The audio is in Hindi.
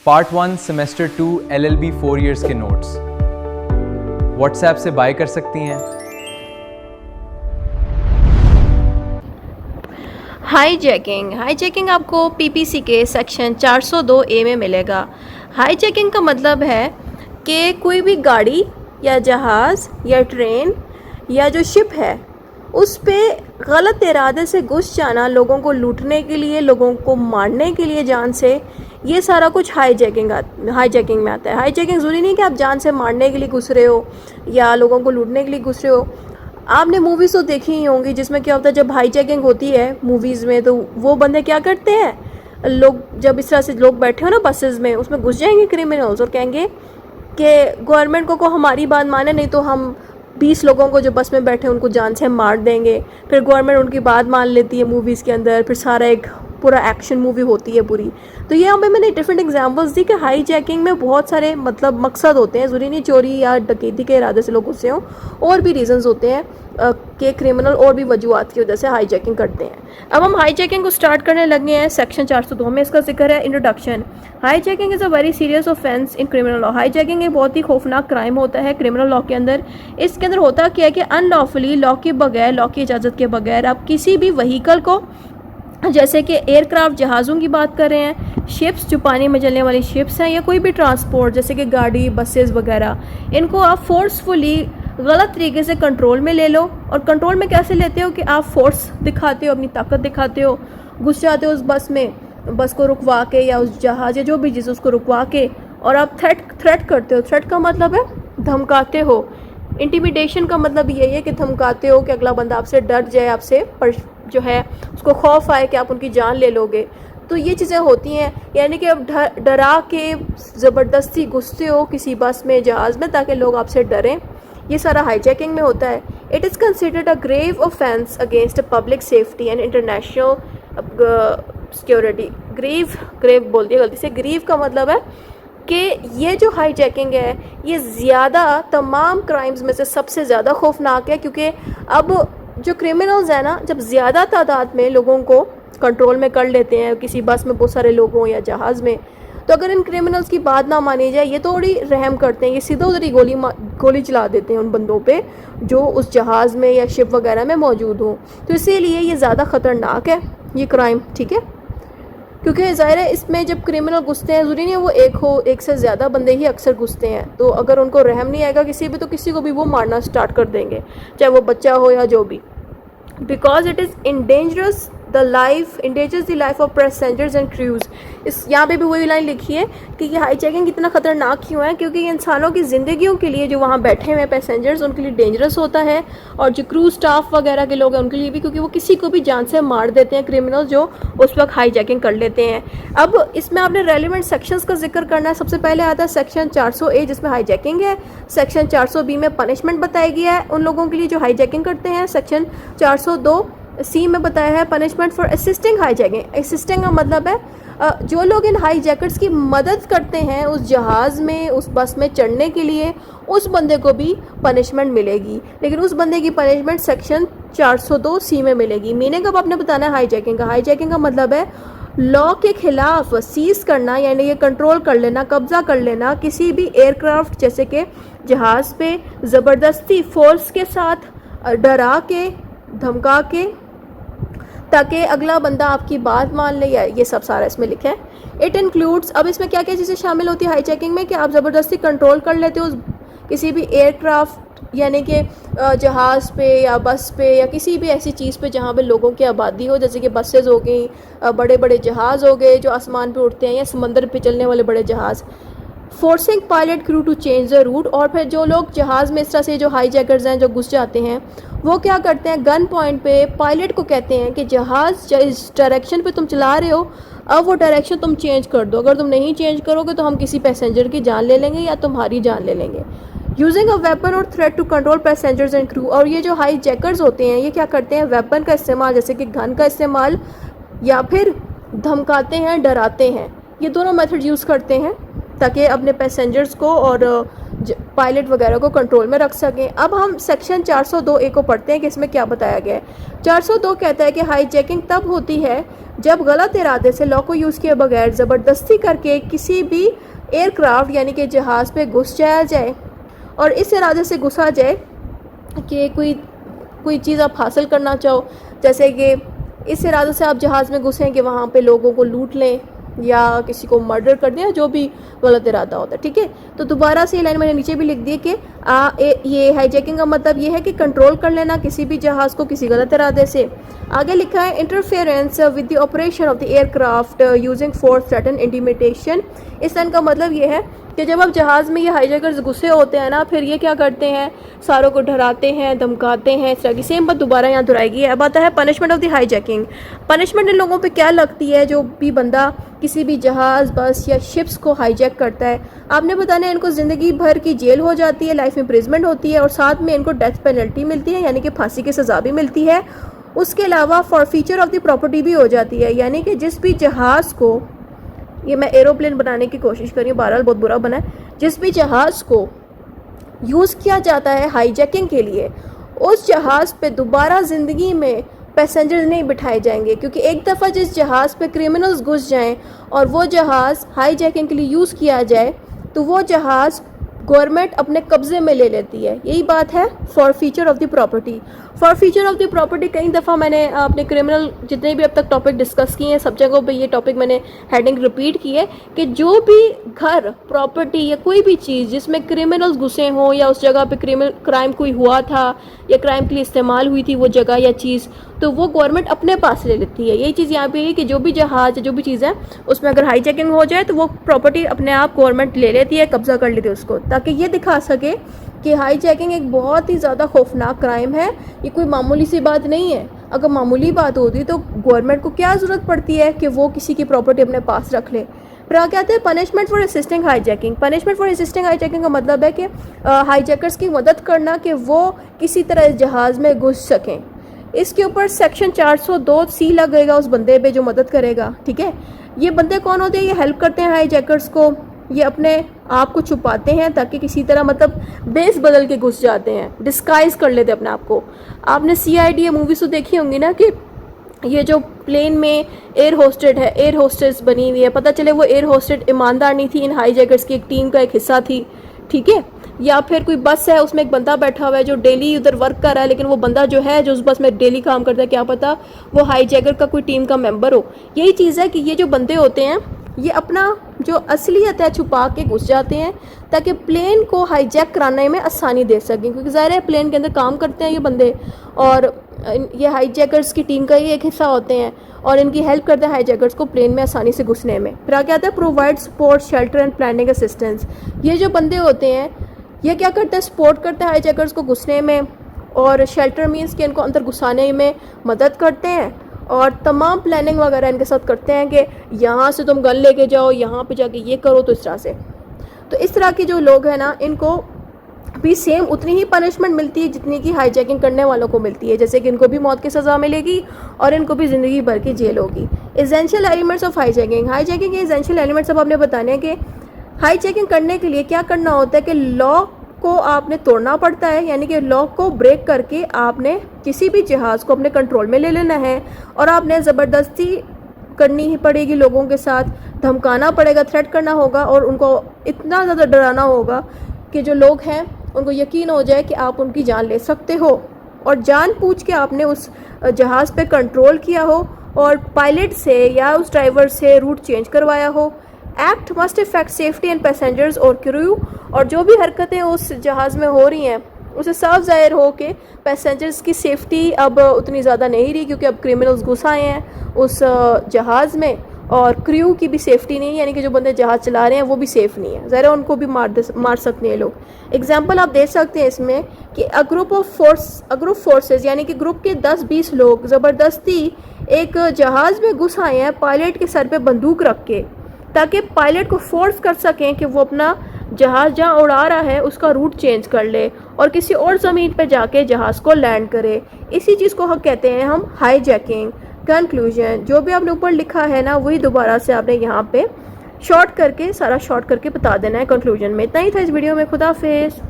पार्ट 1 सेमेस्टर 2 LLB 4 ईयर्स के नोट्स व्हाट्सएप से बाय कर सकती हैं। हाईजैकिंग आपको पीपीसी के सेक्शन 402A में मिलेगा। हाईजैकिंग का मतलब है कि कोई भी गाड़ी या जहाज़ या ट्रेन या जो शिप है उस पे गलत इरादे से घुस जाना, लोगों को लूटने के लिए, लोगों को मारने के लिए जान से, ये सारा कुछ हाईजैकिंग में आता है। हाईजैकिंग ज़रूरी नहीं कि आप जान से मारने के लिए घुस रहे हो या लोगों को लूटने के लिए घुस रहे हो। आपने मूवीज़ तो देखी ही होंगी जिसमें क्या होता है, जब हाईजैकिंग होती है मूवीज़ में तो वो बंदे क्या करते हैं, लोग जब इस तरह से लोग बैठे हो ना बसेस में, उसमें घुस जाएंगे क्रिमिनल्स और कहेंगे कि गवर्नमेंट को हमारी बात माने, नहीं तो हम 20 लोगों को जो बस में बैठे हैं उनको जान से मार देंगे। फिर गवर्नमेंट उनकी बात मान लेती है मूवीज़ के अंदर, फिर सारा एक पूरा एक्शन मूवी होती है पूरी। तो यहाँ पे मैंने डिफरेंट एग्जांपल्स दी कि हाईजैकिंग में बहुत सारे मतलब मकसद होते हैं, ज़रूरी नहीं चोरी या डकैती के इरादे से लोग घुसे हों, और भी रीजंस होते हैं कि क्रिमिनल और भी वजूहत की वजह से हाईजैकिंग करते हैं। अब हम हाईजैकिंग को स्टार्ट करने लगे हैं। सेक्शन 402 में इसका जिक्र है। Introduction. Hijacking is a very serious offence in criminal law. Hijacking एक बहुत ही खौफनाक क्राइम होता है क्रिमिनल लॉ के अंदर। इसके अंदर होता क्या है कि अनलॉफुली, लॉ के बगैर, लॉ की इजाज़त के बगैर आप किसी भी व्हीकल को, जैसे कि एयरक्राफ्ट जहाज़ों की बात कर रहे हैं, शिप्स जो पानी में चलने वाली शिप्स हैं, या कोई भी ट्रांसपोर्ट जैसे कि गाड़ी, बसेस वगैरह, इनको आप फोर्सफुली गलत तरीके से कंट्रोल में ले लो। और कंट्रोल में कैसे लेते हो कि आप फोर्स दिखाते हो, अपनी ताकत दिखाते हो, घुस जाते हो उस बस में, बस को रुकवा के या उस जहाज़ या जो भी चीज़ उसको रुकवा के, और आप थ्रेट करते हो। थ्रेट का मतलब है धमकाते हो। इंटिमिडेशन का मतलब यही है कि धमकाते हो कि अगला बंदा आपसे डर जाए, आपसे जो है उसको खौफ आए कि आप उनकी जान ले लोगे। तो ये चीज़ें होती हैं, यानी कि आप डरा के ज़बरदस्ती घुसते हो किसी बस में, जहाज़ में, ताकि लोग आपसे डरें। ये सारा हाईजैकिंग में होता है। It is considered a grave offence against public safety and international security. Grave बोल दिया गलती से। ग्रीव का मतलब है कि ये जो हाईजैकिंग है ये ज़्यादा तमाम क्राइम्स में से सबसे ज़्यादा खौफनाक है, क्योंकि अब जो क्रिमिनल्स हैं ना, जब ज़्यादा तादाद में लोगों को कंट्रोल में कर लेते हैं, किसी बस में बहुत सारे लोग हों या जहाज़ में, तो अगर इन क्रिमिनल्स की बात ना मानी जाए, ये थोड़ी रहम करते हैं, ये सीधा उधर ही गोली चला देते हैं उन बंदों पे जो उस जहाज़ में या शिप वगैरह में मौजूद हों। तो इसीलिए ये ज़्यादा ख़तरनाक है ये क्राइम, ठीक है। क्योंकि ज़ाहिर है इसमें जब क्रिमिनल घुसते हैं, ज़रूरी नहीं है वो एक हो, एक से ज़्यादा बंदे ही अक्सर घुसते हैं। तो अगर उनको रहम नहीं आएगा किसी भी, तो किसी को भी वो मारना स्टार्ट कर देंगे, चाहे वो बच्चा हो या जो भी। Because it is endangers endanges the life of passengers and crews। इस यहाँ पे भी वही लाइन लिखी है कि ये हाईजैकिंग इतना ख़तरनाक क्यों है, क्योंकि इंसानों की ज़िंदगियों के लिए, जो वहाँ बैठे हुए पैसेंजर्स, उनके लिए डेंजरस होता है, और जो क्रू स्टाफ वगैरह के लोग हैं उनके लिए भी, क्योंकि वो किसी को भी जान से मार देते हैं क्रिमिनल जो उस वक्त हाईजैकिंग कर लेते हैं। अब इसमें आपने रेलिवेंट सेक्शंस का जिक्र करना है। सबसे पहले आता है सेक्शन 400A जिसमें हाईजैकिंग है। सेक्शन 400B में पनिशमेंट बताई गई है उन लोगों के लिए जो हाईजैकिंग करते हैं। सेक्शन 402C में बताया है punishment for assisting hijacking. Assisting का मतलब है जो लोग इन हाईजैकर्स की मदद करते हैं उस जहाज़ में, उस बस में चढ़ने के लिए, उस बंदे को भी पनिशमेंट मिलेगी, लेकिन उस बंदे की पनिशमेंट सेक्शन 402C में मिलेगी। मीनिंग अब आपने बताना है हाईजैकिंग का। हाईजैकिंग का मतलब है लॉ के खिलाफ सीज करना, यानी कि कंट्रोल कर लेना, कब्जा कर लेना किसी भी एयरक्राफ्ट जैसे कि जहाज़ पे, ज़बरदस्ती फोर्स के साथ, डरा के, धमका के, ताकि अगला बंदा आपकी बात मान ले, या ये सब सारा इसमें लिखा है। इट इंक्लूड्स, अब इसमें क्या क्या चीज़ें शामिल होती है हाईजैकिंग में, कि आप ज़बरदस्ती कंट्रोल कर लेते हो किसी भी एयरक्राफ्ट, यानी कि जहाज़ पे या बस पे या किसी भी ऐसी चीज़ पे जहाँ पे लोगों की आबादी हो, जैसे कि बसेज हो गई, बड़े बड़े जहाज़ हो गए जो आसमान पे उड़ते हैं, या समंदर पे चलने वाले बड़े जहाज़। Forcing pilot crew to change the route, और फिर जो लोग जहाज़ में इस तरह से जो हाईजैकर्स हैं जो घुस जाते हैं, वो क्या करते हैं, गन पॉइंट पे पायलट को कहते हैं कि जहाज़ जिस डायरेक्शन पे तुम चला रहे हो, अब वो डायरेक्शन तुम चेंज कर दो। अगर तुम नहीं चेंज करोगे तो हम किसी पैसेंजर की जान ले लेंगे या तुम्हारी जान ले लेंगे। यूजिंग अ वेपन और threat to control passengers and crew, और ये जो हाईजैकर्स होते हैं ये क्या करते हैं, वेपन का इस्तेमाल, जैसे कि गन का इस्तेमाल, या फिर धमकाते हैं, डराते हैं। ये दोनों मेथड यूज़ करते हैं ताकि अपने पैसेंजर्स को और पायलट वगैरह को कंट्रोल में रख सकें। अब हम सेक्शन 402A को पढ़ते हैं कि इसमें क्या बताया गया है। 402 कहता है कि हाईजैकिंग तब होती है जब गलत इरादे से लॉ को यूज़ किए बगैर ज़बरदस्ती करके किसी भी एयरक्राफ्ट यानी कि जहाज़ पे घुस जाया जाए और इस इरादे से घुसा जाए कि कोई चीज़ आप हासिल करना चाहो, जैसे कि इस इरादे से आप जहाज़ में घुसें कि वहाँ पे लोगों को लूट लें या किसी को मर्डर कर दें, जो भी गलत इरादा होता है, ठीक है। तो दोबारा से ये लाइन मैंने नीचे भी लिख दी कि ये हाईजैकिंग का मतलब ये है कि कंट्रोल कर लेना किसी भी जहाज़ को किसी गलत इरादे से। आगे लिखा है interference with the operation of the aircraft using force threaten intimidation. इस लाइन का मतलब ये है कि जब आप जहाज़ में ये हाईजैकर्स घुसे होते हैं ना, फिर ये क्या करते हैं, सारों को डराते हैं, धमकाते हैं, इस तरह की सेम बात दोबारा यहाँ दोहराएगी। अब आता है punishment of the hijacking. Punishment इन लोगों पे क्या लगती है जो भी बंदा किसी भी जहाज़, बस या शिप्स को हाईजैक करता है। आपने बताना है इनको ज़िंदगी भर की जेल हो जाती है, लाइफ इम्प्रिजमेंट होती है और साथ में इनको डेथ पेनल्टी मिलती है, यानी कि फांसी की सज़ा भी मिलती है। उसके अलावा फॉरफीचर ऑफ द प्रॉपर्टी भी हो जाती है, यानी कि जिस भी जहाज़ को, ये मैं एरोप्लेन बनाने की कोशिश कर रही हूँ, बहरहाल बहुत बुरा बना है, जिस भी जहाज़ को यूज़ किया जाता है हाईजैकिंग के लिए, उस जहाज़ पे दोबारा ज़िंदगी में पैसेंजर्स नहीं बिठाए जाएंगे, क्योंकि एक दफ़ा जिस जहाज़ पे क्रिमिनल्स घुस जाएं और वो जहाज़ हाईजैकिंग के लिए यूज़ किया जाए तो वो जहाज़ गवर्नमेंट अपने कब्ज़े में ले लेती है। यही बात है forfeiture of the property. Forfeiture of the property कई दफ़ा मैंने अपने क्रिमिनल जितने भी अब तक टॉपिक डिस्कस किए हैं सब जगहों पे ये टॉपिक मैंने हेडिंग रिपीट की है कि जो भी घर, प्रॉपर्टी या कोई भी चीज़ जिसमें क्रिमिनल्स घुसे हों या उस जगह पे क्राइम कोई हुआ था या क्राइम के लिए इस्तेमाल हुई थी वो जगह या चीज़, तो वो गवर्नमेंट अपने पास ले लेती है। यही चीज़ यहाँ पे है कि जो भी जहाज़, जो भी चीज़ है उसमें अगर हाईजैकिंग हो जाए तो वो प्रॉपर्टी अपने आप गवर्नमेंट ले लेती है, कब्जा कर लेती है उसको, ताकि ये दिखा सके कि हाईजैकिंग एक बहुत ही ज़्यादा खौफनाक क्राइम है, ये कोई मामूली सी बात नहीं है। अगर मामूली बात होती तो गवर्नमेंट को क्या ज़रूरत पड़ती है कि वो किसी की प्रॉपर्टी अपने पास रख ले। फिर आगे आते हैं punishment for assisting hijacking. Punishment for assisting hijacking का मतलब है कि हाईजैकर्स की मदद करना कि वो किसी तरह इस जहाज़ में घुस सकें। इसके ऊपर सेक्शन 402C लगेगा उस बंदे पे जो मदद करेगा, ठीक है। ये बंदे कौन होते हैं? ये हेल्प करते हैं हाईजैकर्स को, ये अपने आप को छुपाते हैं ताकि किसी तरह मतलब बेस बदल के घुस जाते हैं, डिस्गाइज कर लेते हैं अपने आप को। आपने CID मूवीज़ तो देखी होंगी ना कि ये जो प्लेन में एयर होस्टेड है, एयर होस्टेस बनी हुई है, पता चले वो एयर होस्टेड ईमानदार नहीं थी, इन हाईजैकर्स की एक टीम का एक हिस्सा थी, ठीक है। या फिर कोई बस है उसमें एक बंदा बैठा हुआ है जो डेली उधर वर्क कर रहा है, लेकिन वो बंदा जो है जो उस बस में डेली काम करता है, क्या पता वो हाईजैकर का कोई टीम का मेंबर हो। यही चीज़ है कि ये जो बंदे होते हैं ये अपना जो असलियत है छुपा के घुस जाते हैं ताकि प्लेन को हाईजैक कराने में आसानी दे सकें, क्योंकि ज़ाहिर है प्लेन के अंदर काम करते हैं ये बंदे और ये हाईजैकर्स की टीम का ही एक हिस्सा होते हैं और इनकी हेल्प करते हैं हाईजैकर्स को प्लेन में आसानी से घुसने में। फिर आगे आता है provide support, shelter and planning assistance. ये जो बंदे होते हैं ये क्या करते हैं? सपोर्ट करते हैं हाईजैकर्स को घुसने में, और शेल्टर मीन्स कि इनको अंदर घुसाने में मदद करते हैं और तमाम प्लानिंग वगैरह इनके साथ करते हैं कि यहाँ से तुम गन लेके जाओ, यहाँ पे जाके ये करो, तो इस तरह से। तो इस तरह के जो लोग हैं ना, इनको भी सेम उतनी ही पनिशमेंट मिलती है जितनी कि हाईजैकिंग करने वालों को मिलती है, जैसे कि इनको भी मौत की सज़ा मिलेगी और इनको भी ज़िंदगी भर की जेल होगी। Essential elements of hijacking. Hijacking के एसेंशियल एलिमेंट्स अब आपने बताने हैं कि हाईजैकिंग करने के लिए क्या करना होता है कि लॉ को आपने तोड़ना पड़ता है, यानी कि लॉ को ब्रेक करके आपने किसी भी जहाज़ को अपने कंट्रोल में ले लेना है और आपने ज़बरदस्ती करनी ही पड़ेगी, लोगों के साथ धमकाना पड़ेगा, थ्रेट करना होगा और उनको इतना ज़्यादा डराना होगा कि जो लोग हैं उनको यकीन हो जाए कि आप उनकी जान ले सकते हो, और जानबूझ के आपने उस जहाज़ पे कंट्रोल किया हो और पायलट से या उस ड्राइवर से रूट चेंज करवाया हो। Act must effect safety and passengers और क्रू, और जो भी हरकतें उस जहाज़ में हो रही हैं उसे साफ ज़ाहिर हो कि पैसेंजर्स की सेफ्टी अब उतनी ज़्यादा नहीं रही, क्योंकि अब क्रिमिनल्स घुस आए हैं उस जहाज़ में और क्रू की भी सेफ्टी नहीं है, यानी कि जो बंदे जहाज़ चला रहे हैं वो भी सेफ़ नहीं है, ज़रा उनको भी मार सकते हैं लोग। एग्जाम्पल आप दे सकते हैं इसमें कि ग्रुप फोर्सेस यानी कि ग्रुप के 10-20 लोग ज़बरदस्ती एक जहाज़ में घुस आए हैं पायलट के सर पे बंदूक रख के, ताकि पायलट को फोर्स कर सकें कि वो अपना जहाज़ जहाँ उड़ा रहा है उसका रूट चेंज कर ले और किसी और ज़मीन पे जाके जहाज़ को लैंड करे। इसी चीज़ को हम कहते हैं हम हाईजैकिंग। कंक्लूजन, जो भी आपने ऊपर लिखा है ना वही दोबारा से आपने यहाँ पे सारा शॉर्ट करके बता देना है कंक्लूजन में। इतना ही था इस वीडियो में। खुदा हाफिज़।